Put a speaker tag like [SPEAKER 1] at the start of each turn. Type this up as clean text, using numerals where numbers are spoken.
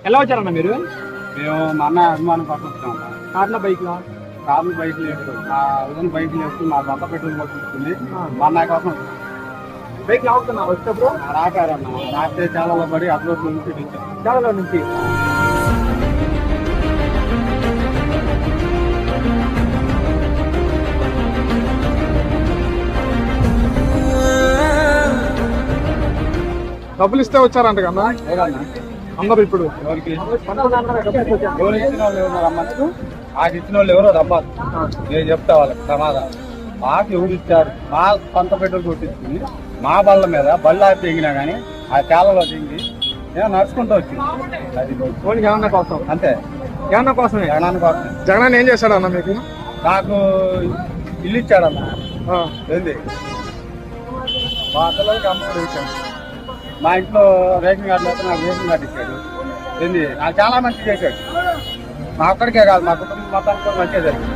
[SPEAKER 1] ఎలా వచ్చారన్న మీరు?
[SPEAKER 2] మేము మా అన్న అభిమానం కోసం వచ్చాము.
[SPEAKER 1] కార్ల బైక్ లో?
[SPEAKER 2] కార్లు బైక్ లేదు, మా ఉదయం బైక్ లేదు, మా సొంత పెట్రోల్ కొట్టుకుంటుంది. మా అన్న కోసం
[SPEAKER 1] బైక్ లాగుతున్నా వచ్చేటప్పుడు
[SPEAKER 2] రాకారన్న రాస్తే చాలా పడి అప్లోడ్ నుంచి ఇచ్చాం.
[SPEAKER 1] చాలా నుంచి.
[SPEAKER 3] డబ్బులు ఇస్తే వచ్చారంట కన్నా
[SPEAKER 2] లేదన్నా,
[SPEAKER 3] అందరు ఇప్పుడు
[SPEAKER 2] ఎవరికి ఎవరు ఇచ్చిన వాళ్ళు ఎవరు రమ్మచ్చు, నాకు ఇచ్చిన వాళ్ళు ఎవరో రమ్మాలి. నేను చెప్తా వాళ్ళకి సమాధానం. మాకు ఎవరు ఇచ్చారు? మా సొంత పెట్రోల్ కొట్టించుకుని మా బళ్ళ మీద బళ్ళు ఆపి తెగినా కానీ ఆ చాలలో తెగి నేను నడుచుకుంటూ వచ్చింది. అది
[SPEAKER 3] ఓన్లీ జగనన్న కోసం,
[SPEAKER 2] అంతే,
[SPEAKER 3] జగనన్న కోసమే.
[SPEAKER 2] జగనాన్ని కోసం.
[SPEAKER 3] జగనన్న ఏం చేశాడు అన్న మీకు?
[SPEAKER 2] నాకు ఇల్లు ఇచ్చాడన్న. ఏంది మా పిల్లలకి అమ్మ ఇచ్చాడు. మా ఇంట్లో రేషన్ కార్డు అయితే నాకు రేషన్ కార్డు ఇచ్చాడు. ఏంది నాకు చాలా మంచి చేశాడు. మా ఒక్కడికే కాదు, మా కుటుంబం మొత్తానికి కూడా మంచిగా జరిగింది.